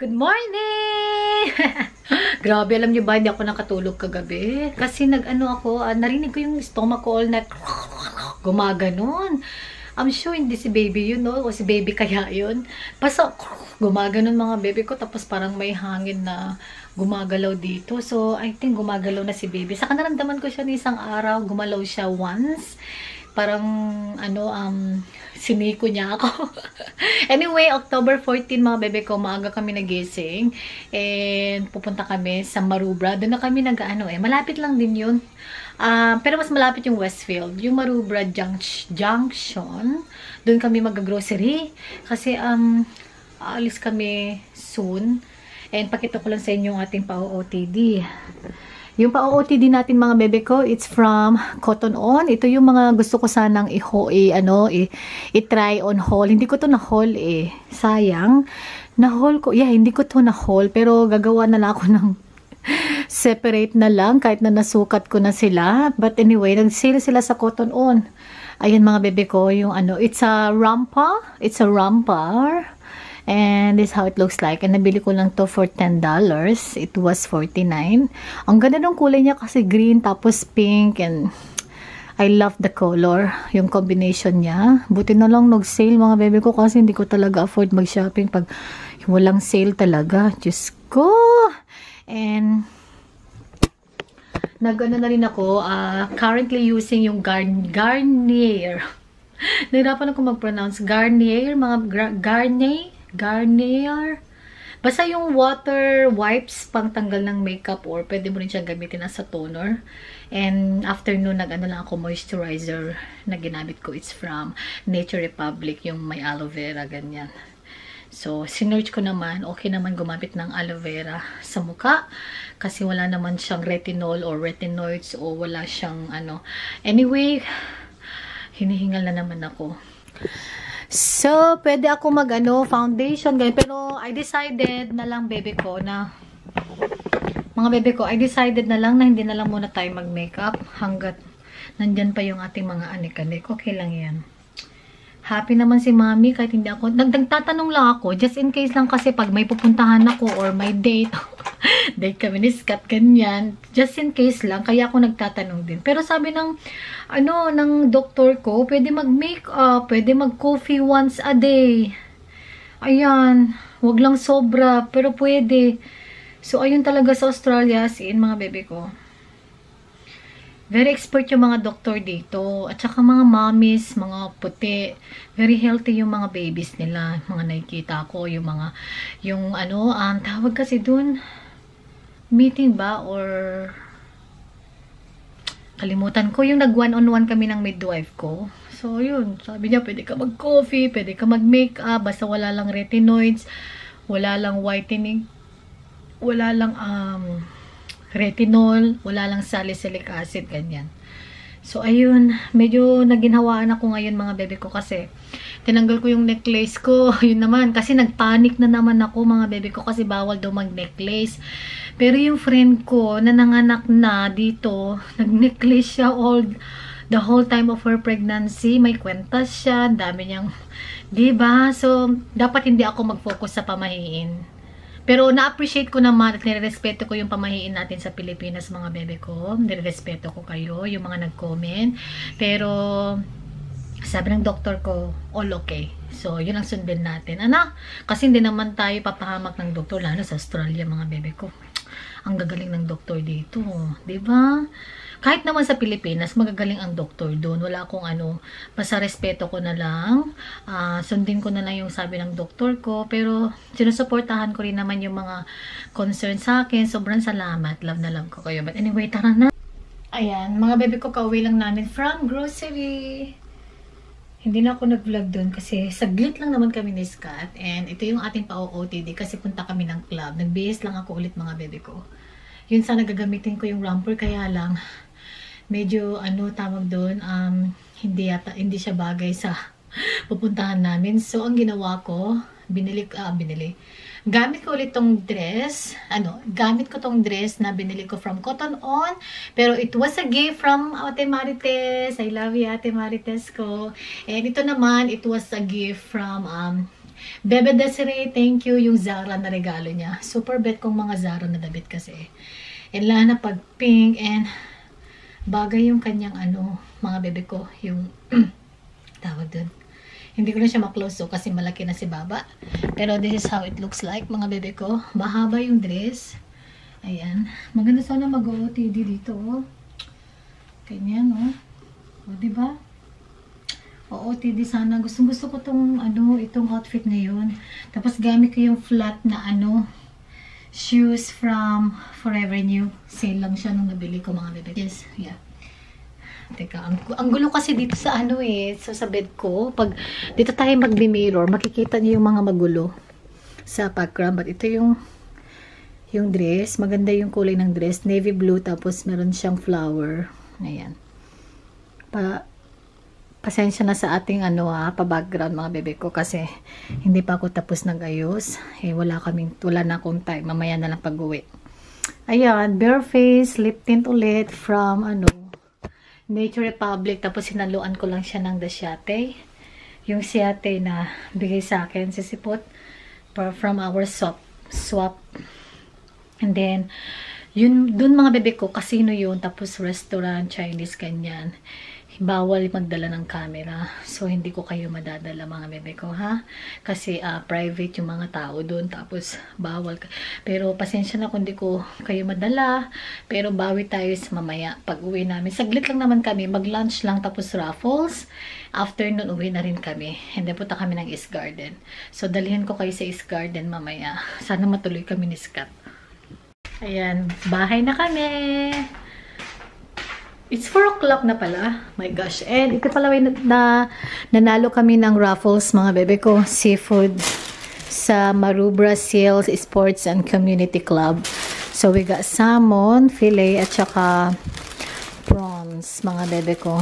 Good morning! Grabe, alam niyo ba, hindi ako nakatulog kagabi. Kasi narinig ko yung stomach ko all night. Gumaganon. I'm sure hindi si baby yun, no? O si baby kaya yun. Basta, gumaganon mga baby ko. Tapos parang may hangin na gumagalaw dito. So, I think gumagalaw na si baby. Saka naramdaman ko siya ni isang araw. Gumalaw siya once. Parang, siniko niya ako. Anyway, October 14, mga bebe ko, maaga kami nagising. And, pupunta kami sa Maroubra. Doon na kami malapit lang din yun. Pero mas malapit yung Westfield. Yung Maroubra Junction. Doon kami mag-grocery. Kasi, aalis kami soon. And, pakita ko lang sa inyo yung ating pa-OOTD. Yung pa-OOTD natin mga bebe ko, it's from Cotton On. Ito yung mga gusto ko sanang i-try on haul. Hindi ko to na-haul eh. Sayang. Na-haul ko. Yeah, hindi ko to na-haul. Pero gagawa na lang ako ng separate na lang kahit na nasukat ko na sila. But anyway, nag-sale sila sa Cotton On. Ayan mga bebe ko, yung it's a rampa. It's a rampar. And this is how it looks like. And nabili ko lang to for $10. It was $49. Ang ganda ng kulay niya kasi green tapos pink. And I love the color. Yung combination niya. Buti na lang nag-sale mga bebe ko kasi hindi ko talaga afford mag-shopping pag walang sale talaga. Diyos ko! And nag-ano na rin ako. Currently using yung Garnier. Nahirapan ako mag-pronounce. Garnier. Garnier. Basta yung water wipes pang tanggal ng makeup or pwede mo rin siya gamitin as a toner. And after nun, lang ako moisturizer na ginamit ko. It's from Nature Republic, yung may aloe vera, ganyan. So, sinerch ko naman, okay naman gumamit ng aloe vera sa mukha. Kasi wala naman siyang retinol or retinoids o wala siyang Anyway, hinihingal na naman ako. So, pwede ako foundation, ganyan. Pero, I decided na lang, bebe ko, na, mga bebe ko, I decided na lang na hindi na lang muna tayo mag-makeup hanggat nandyan pa yung ating mga anik-anik. Okay lang yan. Happy naman si mami kahit hindi ako, nagtatanong lang ako, just in case lang kasi pag may pupuntahan ako or may date, date kami ni Scott, ganyan, just in case lang, kaya ako nagtatanong din. Pero sabi ng, ng doktor ko, pwede mag-makeup, pwede mag-coffee once a day. Ayan, wag lang sobra, pero pwede. So, ayun talaga sa Australia, as in, mga bebe ko. Very expert yung mga doktor dito. At saka mga mommies, mga puti. Very healthy yung mga babies nila. Mga nakikita ko, tawag kasi dun, meeting ba? Or, kalimutan ko, yung nag-one-on-one kami ng midwife ko. So, yun. Sabi niya, pwede ka mag-coffee, pwede ka mag-makeup, basta wala lang retinoids, wala lang whitening, wala lang, retinol, wala lang salicylic acid, ganyan. So, ayun, medyo naginhawaan ako ngayon mga bebe ko kasi tinanggal ko yung necklace ko. Yun naman, kasi nagpanic na naman ako mga bebe ko kasi bawal daw mag-necklace. Pero yung friend ko na nanganak na dito, nag-necklace siya the whole time of her pregnancy. May kwentas siya, dami niyang, diba? So, dapat hindi ako mag-focus sa pamahiin. Pero na-appreciate ko naman at nirerespeto ko yung pamahiin natin sa Pilipinas, mga bebe ko. Nirerespeto ko kayo, yung mga nag-comment. Pero, sabi ng doktor ko, all okay. So, yun ang sundin natin. Kasi hindi naman tayo papahamak ng doktor, lalo sa Australia, mga bebe ko. Ang gagaling ng doktor dito. Diba? Kahit naman sa Pilipinas, magagaling ang doktor doon. Wala akong basta respeto ko na lang. Sundin ko na lang yung sabi ng doktor ko. Pero, sinusuportahan ko rin naman yung mga concern sa akin. Sobrang salamat. Love na love ko kayo. But anyway, tara na. Ayan, mga bebe ko, kauwi lang namin from grocery. Hindi na ako nag-vlog doon kasi saglit lang naman kami ni Scott. And ito yung ating pa-OOTD kasi punta kami ng club. Nag-BS lang ako ulit, mga bebe ko. Yun sana gagamitin ko yung romper, kaya lang medyo tawag doon, hindi siya bagay sa pupuntahan namin. So, ang ginawa ko, gamit ko ulit tong dress, gamit ko tong dress na binili ko from Cotton On, pero it was a gift from Ate Marites. I love you, Ate Marites ko. And ito naman, it was a gift from Bebe Desiree, thank you. Yung Zara na regalo niya. Super bet kong mga Zara na damit kasi. And lana pag pink and bagay yung kanyang ano, mga bebe ko. Yung tawag dun. Hindi ko na siya maklose kasi malaki na si Baba. Pero this is how it looks like, mga bebe ko. Mahaba yung dress. Ayan. Maganda sana mag-OOTD dito. Ganyan, oh. O, diba? OOTD sana. Gusto ko tong, ano, itong outfit ngayon. Tapos gamit ko yung flat na, ano, shoes from Forever New. Sale lang siya nung nabili ko, mga bebe. Yes, yeah. Teka, ang gulo kasi dito sa, ano eh, sa bed ko. Pag dito tayo mag-mirror, makikita niyo yung mga magulo sa background. But ito yung dress. Maganda yung kulay ng dress. Navy blue, tapos meron siyang flower. Ayan. Pasensya na sa ating ano pa-background mga bebe ko kasi hindi pa ako tapos nag-ayos. Eh, wala na akong time. Mamaya na lang pag-uwi. Ayan, bare face, lip tint ulit from ano, Nature Republic. Tapos sinaluan ko lang siya ng Daciate. Yung Ciate na bigay sa akin, sisipot from our swap. And then, yun, dun mga bebe ko, casino yun, tapos restaurant, Chinese, ganyan. Bawal magdala ng camera. So, hindi ko kayo madadala mga bebe ko, ha? Kasi, private yung mga tao dun, tapos, bawal. Pero, pasensya na kung hindi ko kayo madala. Pero, bawi tayo sa mamaya pag uwi namin. Saglit lang naman kami, mag-lunch lang, tapos raffles. After nun, uwi na rin kami. And then, punta kami ng East Garden. So, dalhin ko kayo sa East Garden mamaya. Sana matuloy kami ni Scott. Ayan, bahay na kami. It's 4 o'clock na pala. My gosh. And ito pala nanalo kami ng raffles, mga bebe ko. Seafood sa Marubra Sales Sports and Community Club. So, we got salmon, fillet, at saka prawns, mga bebe ko.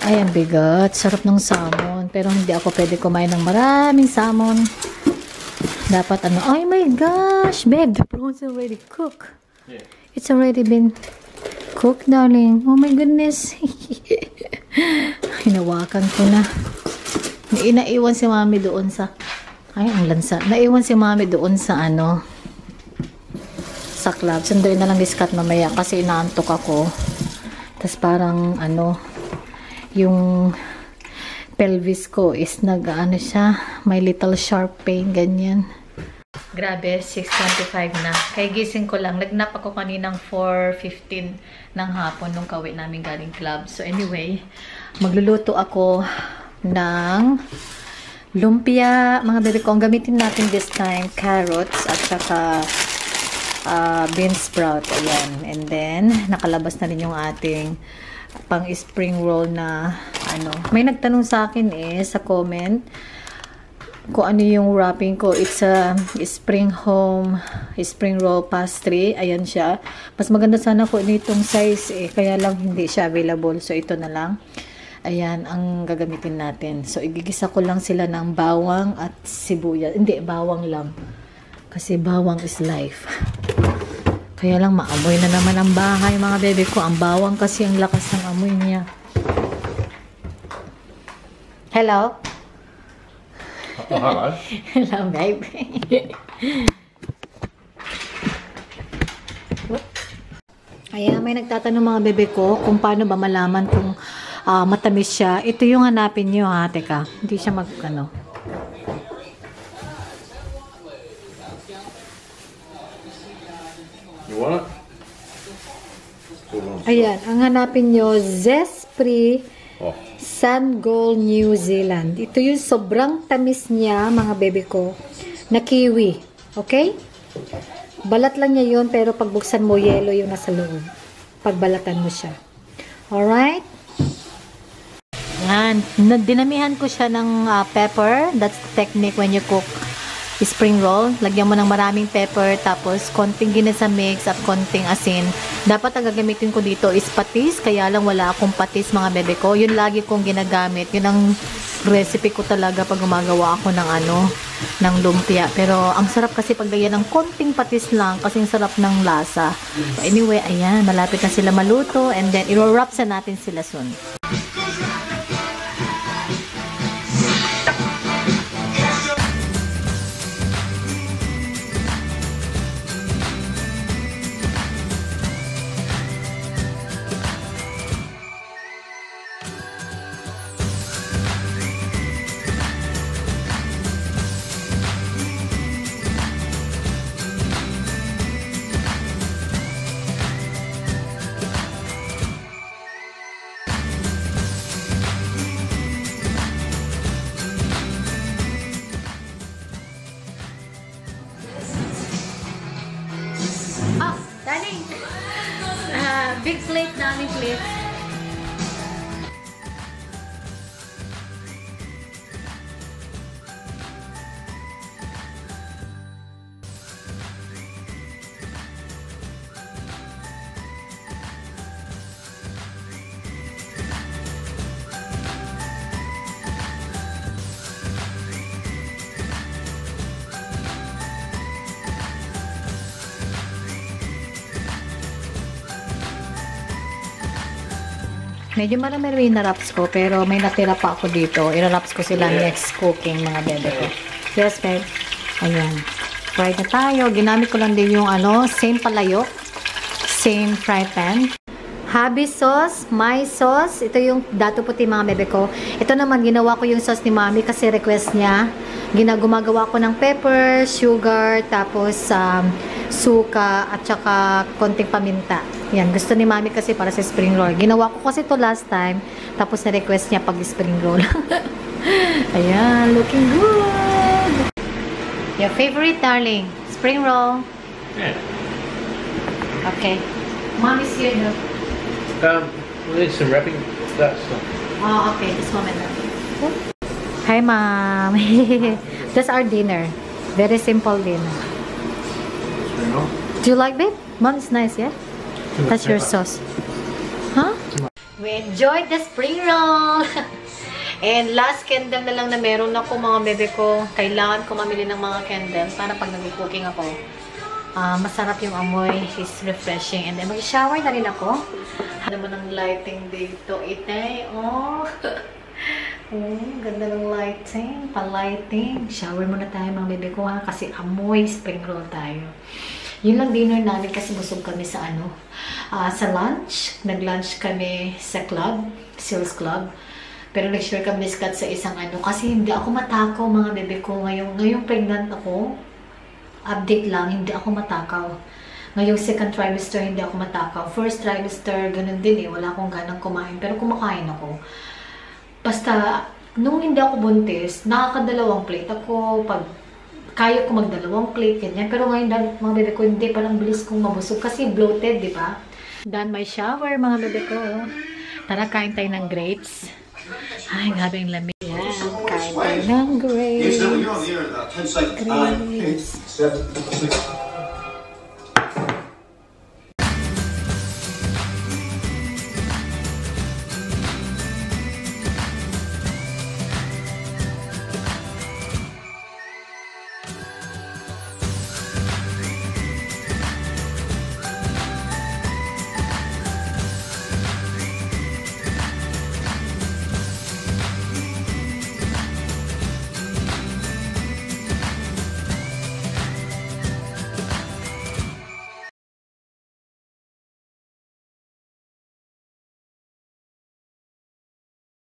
Ayan, bigat. Sarap ng salmon. Pero hindi ako pwede kumain ng maraming salmon. Dapat ano, oh my gosh, babe, the prawns already cooked. Yeah. It's already been cooked, darling. Oh my goodness. Hinawakan ko na. Naiwan si mami doon sa, ay, ang lansa. Naiwan si mami doon sa ano, sa club. Sunduin na lang diskat mamaya kasi inaantok ako. Tapos parang ano, yung pelvis ko is ano siya, may little sharp pain, ganyan. Grabe, 6:25 na. Kaya gising ko lang. Nagnap ako kaninang 4:15 ng hapon nung kauwi namin galing club. So anyway, magluluto ako ng lumpia. Mga bebe ko, ang gamitin natin this time, carrots at saka bean sprout. Ayan. And then, nakalabas na rin yung ating pang spring roll na ano. May nagtanong sa akin sa comment kung ano yung wrapping ko. It's a spring roll pastry. Ayan siya. Mas maganda sana ko nitong size kaya lang hindi siya available. So ito na lang. Ayan ang gagamitin natin. So igigisa ko lang sila ng bawang at sibuyas. Hindi, bawang lang. Kasi bawang is life. Kaya lang maamoy na naman ang bahay, mga bebe ko. Ang bawang kasi ang lakas ng amoy niya. Hello? Oh, hello. Hello, babe. Ayan, may nagtatanong mga bebe ko kung paano ba malaman kung matamis siya. Ito yung hanapin nyo, ha. Teka, hindi siya ano. You want it? Ayan, ang hanapin nyo, Zespri Sun Gold New Zealand. Ito yung sobrang tamis niya, mga bebe ko, na kiwi. Okay? Balat lang niya yun, pero pagbuksan mo, yellow yung nasa loob. Pagbalatan mo siya. Alright? Yan. Dinamihan ko siya ng pepper. That's the technique when you cook spring roll. Lagyan mo ng maraming pepper, tapos konting ginisa mix at konting asin. Dapat ang gagamitin ko dito is patis, kaya lang wala akong patis, mga bebe ko. Yun lagi kong ginagamit. Yun ang recipe ko talaga pag gumagawa ako ng ng lumpia. Pero ang sarap kasi paglagyan ng konting patis lang kasi ang sarap ng lasa. So anyway, ayan, malapit na sila maluto and then i-wrap sa natin sila soon. Big plate namin, please. Medyo marami rin na-wraps ko, pero may natira pa ako dito. I-wraps ko sila next cooking, mga bebe ko. Yes, babe. Ayan. Fry na tayo. Ginamit ko lang din yung same palayok. Same fry pan. Habi sauce, my sauce. Ito yung dato puti, mga bebe ko. Ito naman, ginawa ko yung sauce ni mami kasi request niya. Gumagawa ko ng pepper, sugar, tapos suka, at saka konting paminta. Yan, gusto ni mami kasi para sa spring roll. Ginawa ko kasi to last time, tapos na-request niya pag spring roll. Ayan, looking good! Your favorite, darling? Spring roll? Yeah. Okay. Mommy's here, no? We need some wrapping. That's Oh, okay. This moment. Hi, Mom. That's our dinner. Very simple dinner. spring roll. Do you like it? Mom, it's nice, yeah? That's your sauce. Huh? We enjoyed the spring roll! And last candle na lang na meron ako, mga bebe ko. Kailangan ko mamili ng mga candle para pag nag-cooking ako. Masarap yung amoy. It's refreshing. And then mag-shower na rin ako. Ano mo ng lighting dito, itay. Oh! Ganda ng lighting. Pa-lighting. Shower muna tayo, mga bebe ko, ha? Kasi amoy spring roll tayo. Yun lang dinner namin kasi busog kami sa sa lunch. Nag-lunch kami sa club, Sales Club. Pero nag-share kami ni Scott sa isang kasi hindi ako matakaw, mga bebe ko. Ngayong pregnant ako, update lang, hindi ako matakaw. Ngayong second trimester, hindi ako matakaw. First trimester, ganun din wala akong ganang kumain. Pero kumakain ako. Basta, nung hindi ako buntis, nakakadalawang plate ako. Pag kaya ko magdalawang plate, ganyan. Pero ngayon, mga bebe ko, hindi parang bilis kong mabusog. Kasi bloated, di ba? Done my shower, mga bebe ko. Tara, kain tayo ng grapes. Ay, grabe yung lamig. Yan, kain tayo ng grapes. You're on the air in about 10 seconds. 9, 8, 7, 6.